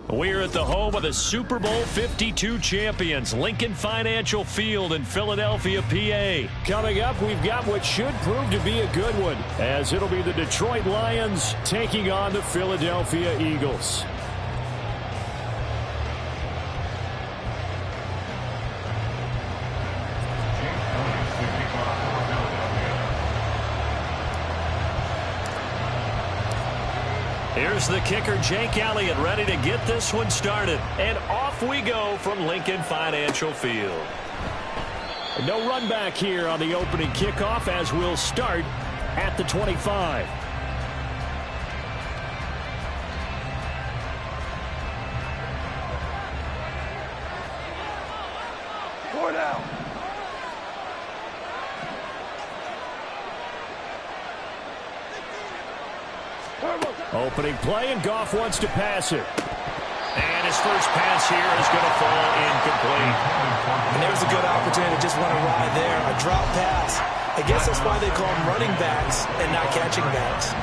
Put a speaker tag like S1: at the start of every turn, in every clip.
S1: We're at the home of the Super Bowl 52 champions, Lincoln Financial Field in Philadelphia, PA. Coming up, we've got what should prove to be a good one, as it'll be the Detroit Lions taking on the Philadelphia Eagles. Here's the kicker, Jake Elliott, ready to get this one started. And off we go from Lincoln Financial Field. No run back here on the opening kickoff as we'll start at the 25.
S2: Four down.
S1: Opening play, and Goff wants to pass it. And his first pass here is going to fall incomplete.
S3: And there's a good opportunity to just run a ride there, a drop pass. I guess that's why they call them running backs and not catching backs.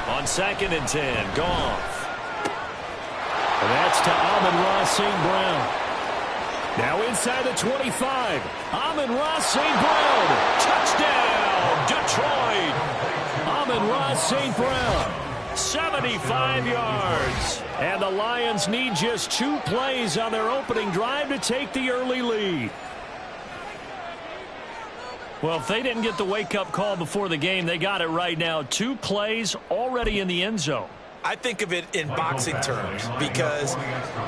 S1: On 2nd and 10, Goff. And that's to Amon-Ra St. Brown. Now inside the 25, Amon-Ra St. Brown. Touchdown, Detroit. Amon-Ra St. Brown, 75 yards. And the Lions need just 2 plays on their opening drive to take the early lead. Well, if they didn't get the wake-up call before the game, they got it right now. 2 plays already in the end zone.
S3: I think of it in boxing terms, because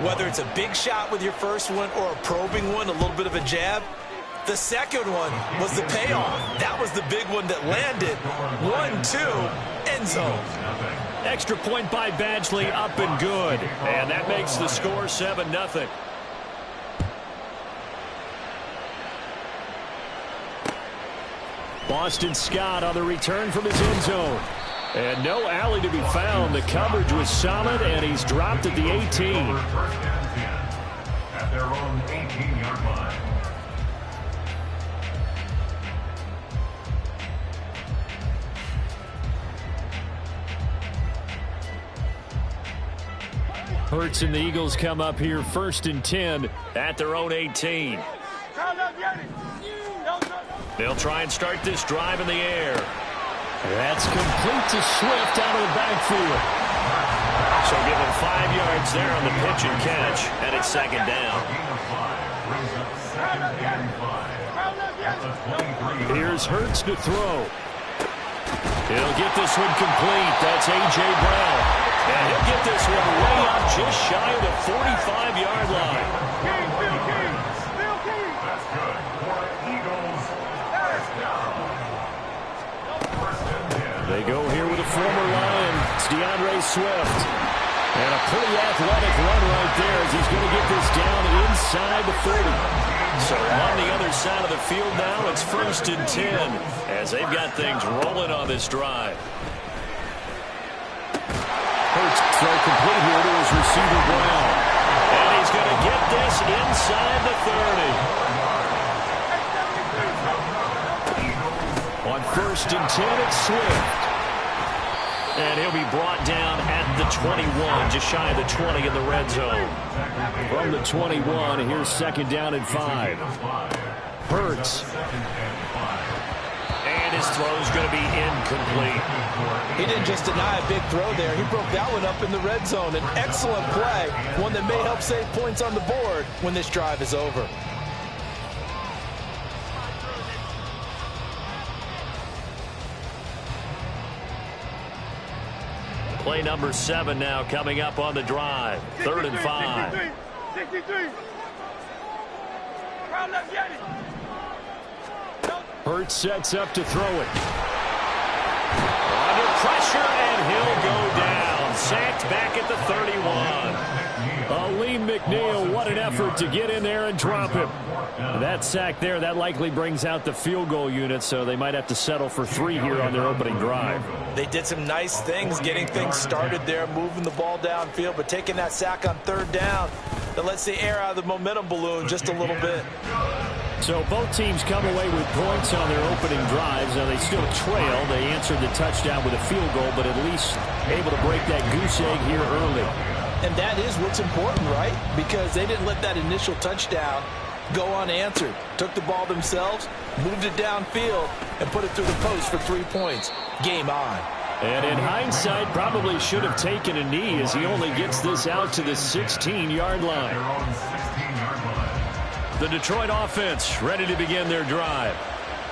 S3: whether it's a big shot with your first one or a probing one, a little bit of a jab, the second one was the payoff. That was the big one that landed. 1-2, end zone.
S1: Extra point by Badgley, up and good. And that makes the score 7-0. Boston Scott on the return from his end zone. And no alley to be found. The coverage was solid, and he's dropped at the 18.
S4: First and 10 at their own 18-yard line.
S1: Hurts and the Eagles come up here 1st and 10 at their own 18. They'll try and start this drive in the air. That's complete to Swift out of the backfield. So give him 5 yards there on the pitch and catch, and it's 2nd down. Here's Hurts to throw. He'll get this one complete. That's A.J. Brown. And he'll get this one way up just shy of the 45-yard line.
S4: That's good for EagleS.
S1: They go here with a former Lion. It's DeAndre Swift. And a pretty athletic run right there as he's going to get this down inside the 30. So on the other side of the field now, it's 1st and 10 as they've got things rolling on this drive. Hurts throw complete here to his receiver Brown. And he's going to get this inside the 30. On 1st and 10, it's Swift. And he'll be brought down at the 21, just shy of the 20 in the red zone. From the 21, here's 2nd down and 5. Hurts. And his throw's going to be incomplete.
S3: He didn't just deny a big throw there. He broke that one up in the red zone. An excellent play, one that may help save points on the board when this drive is over.
S1: Play number 7 now coming up on the drive. 3rd and 5.
S2: 63.
S1: Hurts sets up to throw it. Under pressure, and he'll go down. Sacked back at the 31. Aleem McNeil, what an effort to get in there and drop him. That sack there, that likely brings out the field goal unit, so they might have to settle for 3 here on their opening drive.
S3: They did some nice things getting things started there, moving the ball downfield, but taking that sack on 3rd down that lets the air out of the momentum balloon just a little bit.
S1: So both teams come away with points on their opening drives. Now they still trail. They answered the touchdown with a field goal, but at least able to break that goose egg here early.
S3: And that is what's important, right? Because they didn't let that initial touchdown go unanswered. Took the ball themselves, moved it downfield, and put it through the post for 3 points. Game on.
S1: And in hindsight, probably should have taken a knee as he only gets this out to the 16-yard line. The Detroit offense ready to begin their drive.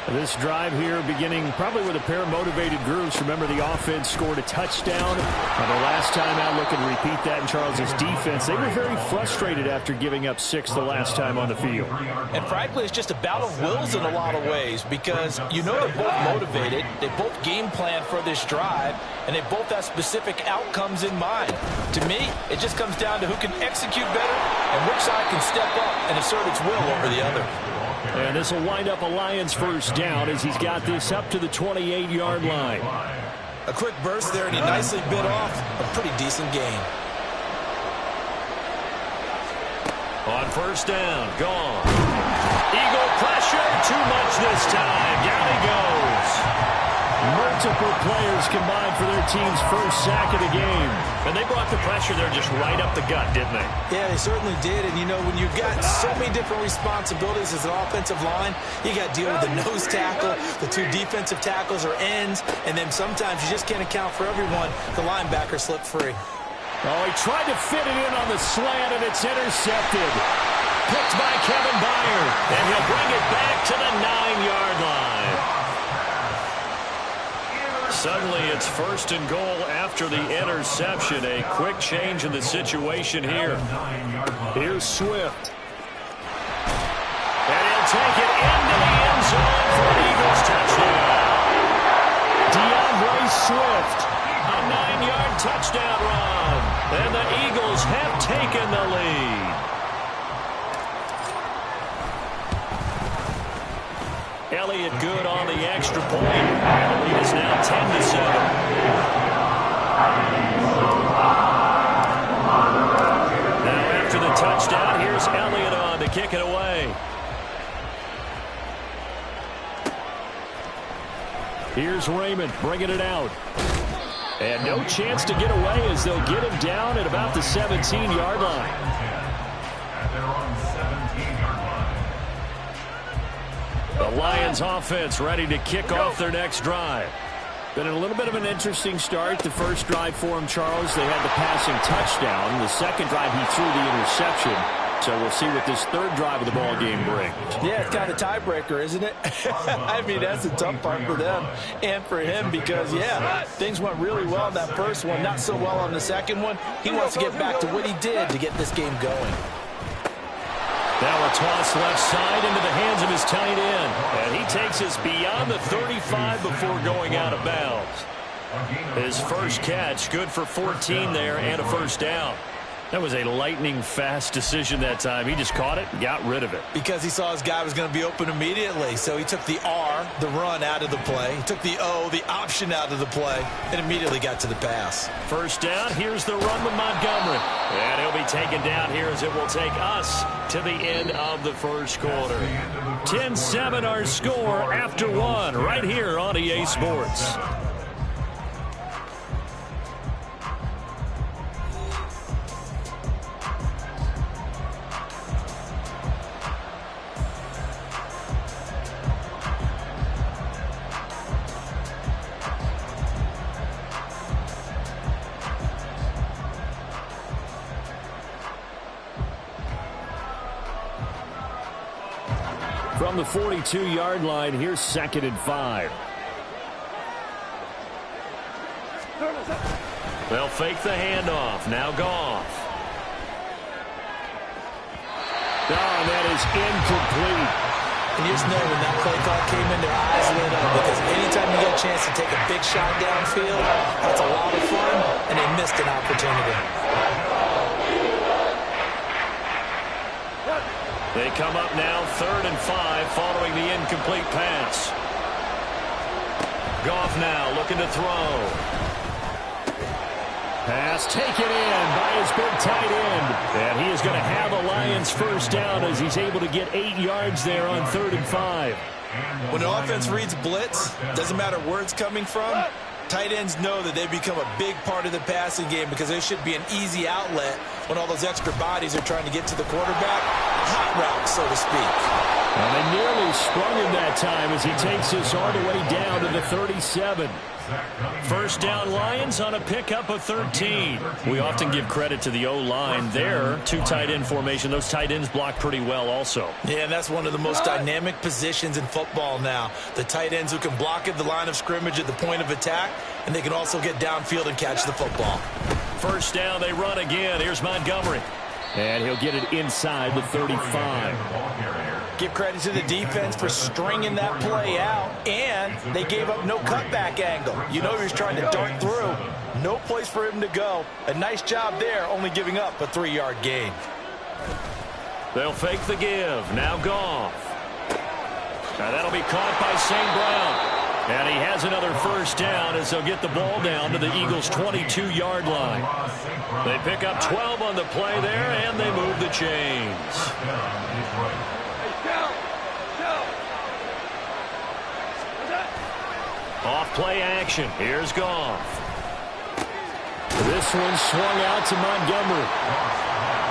S1: This drive here beginning probably with a pair of motivated groups. Remember, the offense scored a touchdown. The last time out, looking to repeat that in Charles's defense. They were very frustrated after giving up 6 the last time on the field.
S3: And frankly, it's just a battle of wills in a lot of ways because you know they're both motivated. They both game plan for this drive, and they both have specific outcomes in mind. To me, it just comes down to who can execute better and which side can step up and assert its will over the other.
S1: And this will wind up a Lions first down as he's got this up to the 28-yard line.
S3: A quick burst there, and he nicely bit off a pretty decent gain.
S1: On first down, gone. Eagle pressure, too much this time. Down he goes. Multiple players combined for their team's first sack of the game. And they brought the pressure there just right up the gut, didn't they?
S3: Yeah, they certainly did. And, you know, when you've got so many different responsibilities as an offensive line, you got to deal with the nose tackle, the 2 defensive tackles or ends, and then sometimes you just can't account for everyone. The linebacker slipped free.
S1: Oh, he tried to fit it in on the slant, and it's intercepted. Picked by Kevin Byard, and he'll bring it back to the 9-yard line. Suddenly, it's first and goal after the interception. A quick change in the situation here. Here's Swift. And he'll take it into the end zone for an Eagles touchdown. DeAndre Swift, a 9-yard touchdown run. And the Eagles have taken the lead. Elliott good on the extra point. And the lead is now 10-7. Now after the touchdown, here's Elliott on to kick it away. Here's Raymond bringing it out. And no chance to get away as they'll get him down at about the 17-yard line. The Lions offense ready to kick off their next drive. Been a little bit of an interesting start. The first drive for him, Charles, they had the passing touchdown. The second drive, he threw the interception. So we'll see what this third drive of the ball game brings.
S3: Yeah, it's kind of a tiebreaker, isn't it? I mean, that's the tough part for them and for him because, yeah, things went really well in that first one, not so well on the second one. He wants to get back to what he did to get this game going.
S1: Now a toss left side into the hands of his tight end. And he takes us beyond the 35 before going out of bounds. His first catch, good for 14 there and a first down. That was a lightning-fast decision that time. He just caught it and got rid of it.
S3: Because he saw his guy was going to be open immediately. So he took the R, the run, out of the play. He took the O, the option, out of the play, and immediately got to the pass.
S1: First down, here's the run with Montgomery. And he'll be taken down here as it will take us to the end of the first quarter. 10-7 our score after one right here on EA Sports. From the 42-yard line, here's 2nd and 5. They'll fake the handoff. Now Goff. Oh, that is incomplete.
S3: And you just know when that play call came in, their eyes lit up because anytime you get a chance to take a big shot downfield, that's a lot of fun, and they missed an opportunity.
S1: They come up now 3rd and 5 following the incomplete pass. Goff now looking to throw. Pass taken in by his big tight end. And he is going to have a Lions first down as he's able to get 8 yards there on 3rd and 5.
S3: When an offense reads blitz, doesn't matter where it's coming from, tight ends know that they become a big part of the passing game because there should be an easy outlet when all those extra bodies are trying to get to the quarterback. Hot route, so to speak.
S1: And they nearly sprung him that time as he takes us all the way down to the 37. First down Lions on a pickup of 13. We often give credit to the O-line there. 2 tight end formation. Those tight ends block pretty well also.
S3: Yeah, and that's one of the most dynamic positions in football now. The tight ends who can block at the line of scrimmage at the point of attack, and they can also get downfield and catch the football.
S1: First down, they run again. Here's Montgomery. And he'll get it inside the 35.
S3: Give credit to the defense for stringing that play out, and they gave up no cutback angle. You know he was trying to dart through. No place for him to go. A nice job there, only giving up a 3-yard gain.
S1: They'll fake the give. Now Goff. Now that'll be caught by St. Brown. And he has another first down as they'll get the ball down to the Eagles' 22-yard line. They pick up 12 on the play there, and they move the chains. Off play action. Here's Goff. This one swung out to Montgomery.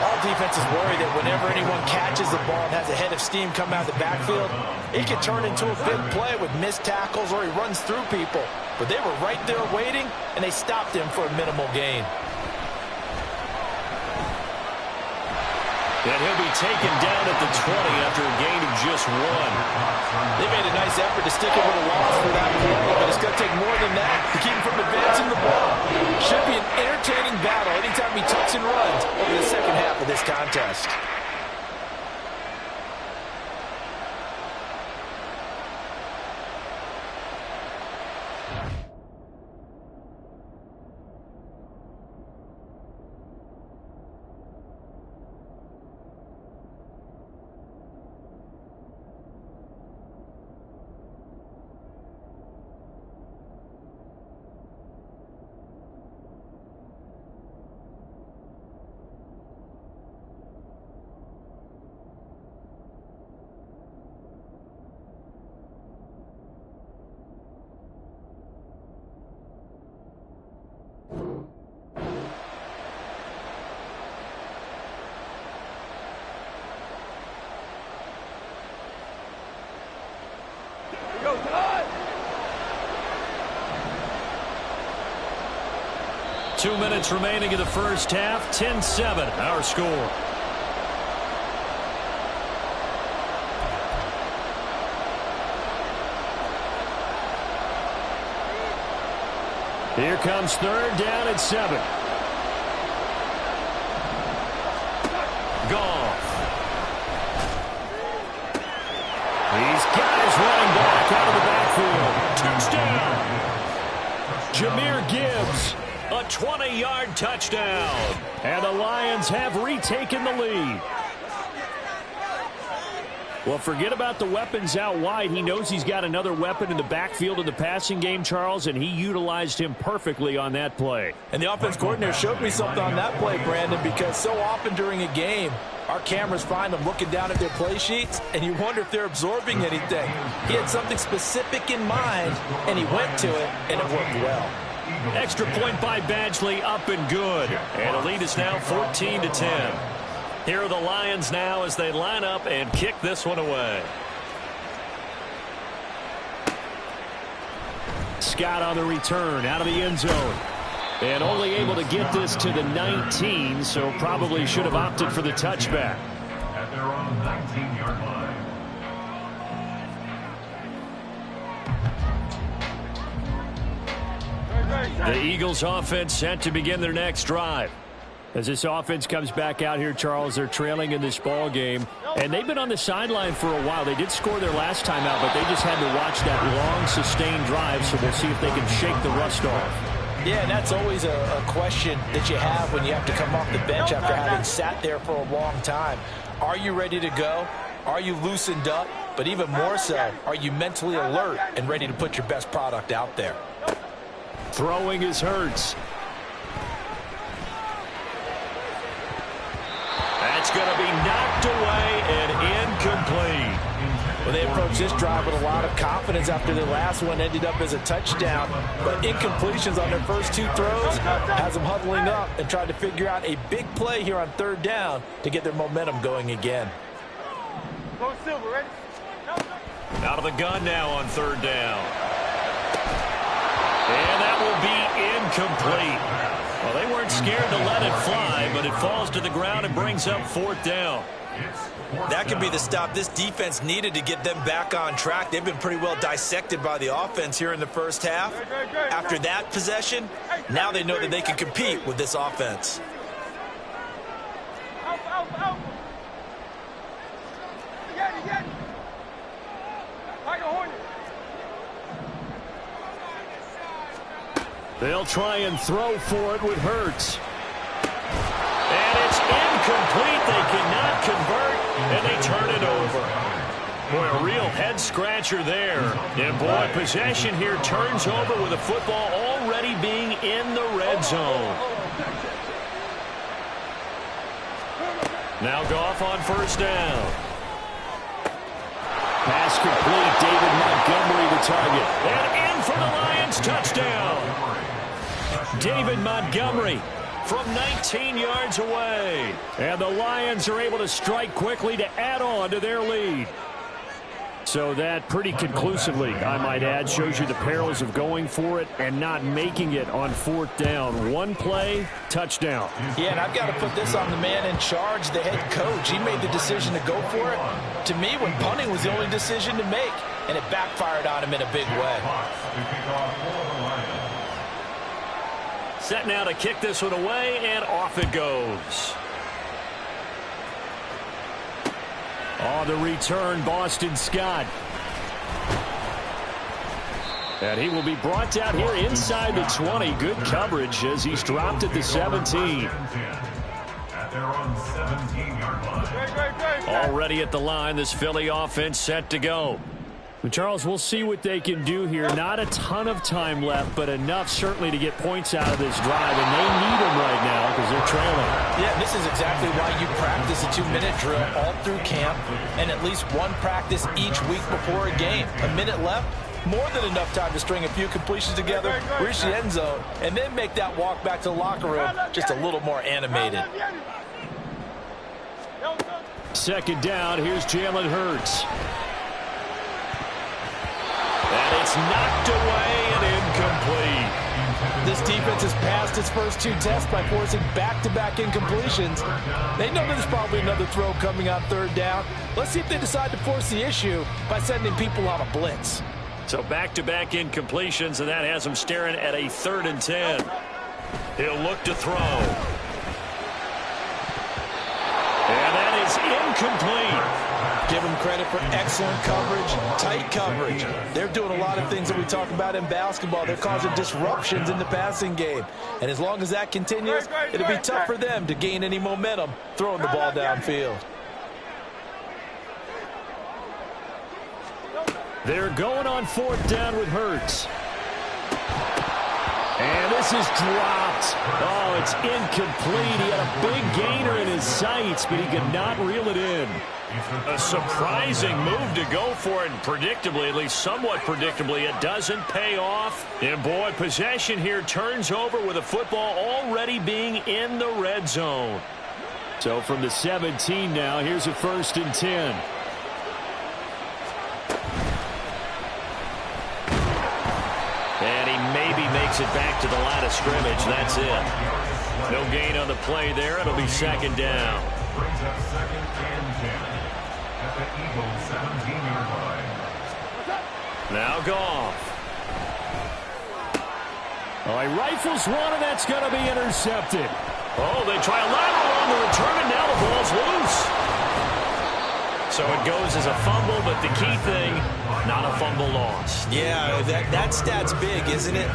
S3: All defenses worry that whenever anyone catches the ball and has a head of steam come out of the backfield, it can turn into a big play with missed tackles or he runs through people. But they were right there waiting, and they stopped him for a minimal gain.
S1: And he'll be taken down at the 20 after a gain of just 1.
S3: They made a nice effort to stick him with a loss for that play, but it's going to take more than that to keep him from advancing the ball. Should be an entertaining battle anytime he tucks and runs over the second half of this contest.
S2: Go, Todd!
S1: 2 minutes remaining in the first half. 10-7, our score. Here comes 3rd down at 7. Goff. He's got his running back out of the backfield. Touchdown. Jahmyr Gibbs, a 20-yard touchdown. And the Lions have retaken the lead. Well, forget about the weapons out wide. He knows he's got another weapon in the backfield of the passing game, Charles, and he utilized him perfectly on that play.
S3: And the offense coordinator showed me something on that play, Brandon, because so often during a game, our cameras find them looking down at their play sheets, and you wonder if they're absorbing anything. He had something specific in mind, and he went to it, and it worked well.
S1: Extra point by Badgley, up and good. And the lead is now 14-10. Here are the Lions now as they line up and kick this one away. Scott on the return out of the end zone. And only able to get this to the 19, so probably should have opted for the touchback.
S4: At their own 19-yard line.
S1: The Eagles offense set to begin their next drive. As this offense comes back out here, Charles, they're trailing in this ball game. And they've been on the sideline for a while. They did score their last time out, but they just had to watch that long, sustained drive, so we'll see if they can shake the rust off.
S3: Yeah, and that's always a question that you have when you have to come off the bench after having sat there for a long time. Are you ready to go? Are you loosened up? But even more so, are you mentally alert and ready to put your best product out there?
S1: Throwing is Hurts. incomplete.
S3: Well, they approached this drive with a lot of confidence after their last one ended up as a touchdown. But incompletions on their first two throws has them huddling up and trying to figure out a big play here on third down to get their momentum going again.
S2: Go Silver, ready?
S1: Out of the gun now on third down. And that will be incomplete. Well, they weren't scared to let it fly, but it falls to the ground and brings up fourth down.
S3: That could be the stop this defense needed to get them back on track. They've been pretty well dissected by the offense here in the first half. After that possession, now they know that they can compete with this offense.
S2: Out. You got it. Tiger Hornet.
S1: They'll try and throw for it with Hurts. And it's incomplete. They cannot convert, and they turn it over. Boy, a real head-scratcher there. And, boy, possession here turns over with the football already being in the red zone. Now Goff on first down. Pass complete. David Montgomery the target. And in for the Lions. Touchdown. David Montgomery from 19 yards away. And the Lions are able to strike quickly to add on to their lead. So that pretty conclusively, I might add, shows you the perils of going for it and not making it on fourth down. One play, touchdown.
S3: Yeah, and I've got to put this on the man in charge, the head coach. He made the decision to go for it. To me, when punting was the only decision to make, and it backfired on him in a big way.
S1: Set now to kick this one away, and off it goes. On the return, Boston Scott. And he will be brought down here inside the 20. Good coverage as he's dropped at the 17.
S4: At their own 17-yard line.
S1: Already at the line, this Philly offense set to go. Well, Charles, we'll see what they can do here. Not a ton of time left, but enough certainly to get points out of this drive, and they need them right now because they're trailing.
S3: Yeah, this is exactly why you practice a 2-minute drill all through camp and at least one practice each week before a game. A minute left, more than enough time to string a few completions together, reach the end zone, and then make that walk back to the locker room just a little more animated.
S1: Second down, here's Jalen Hurts. And it's knocked away and incomplete.
S3: This defense has passed its first two tests by forcing back-to-back incompletions. They know there's probably another throw coming on third down. Let's see if they decide to force the issue by sending people on a blitz.
S1: So back-to-back incompletions, and that has them staring at a 3rd and 10. He'll look to throw. And that is incomplete.
S3: Give them credit for excellent coverage, tight coverage. They're doing a lot of things that we talk about in basketball. They're causing disruptions in the passing game. And as long as that continues, it'll be tough for them to gain any momentum throwing the ball downfield.
S1: They're going on fourth down with Hurts. And this is dropped. Oh, it's incomplete. He had a big gainer in his sights, but he could not reel it in. A surprising move to go for it, and predictably, at least somewhat predictably, it doesn't pay off. And, boy, possession here turns over with the football already being in the red zone. So from the 17 now, here's a 1st and 10. And he maybe makes it back to the line of scrimmage. That's it. No gain on the play there. It'll be 2nd down.
S4: Brings up 2nd and 10 at the EagleS 17-yard line.
S1: Now Goff. Oh, he rifles one, and that's going to be intercepted. Oh, they try a lateral on the return, and now the ball's loose. So it goes as a fumble, but the key thing, not a fumble lost.
S3: Yeah, that stat's big, isn't it?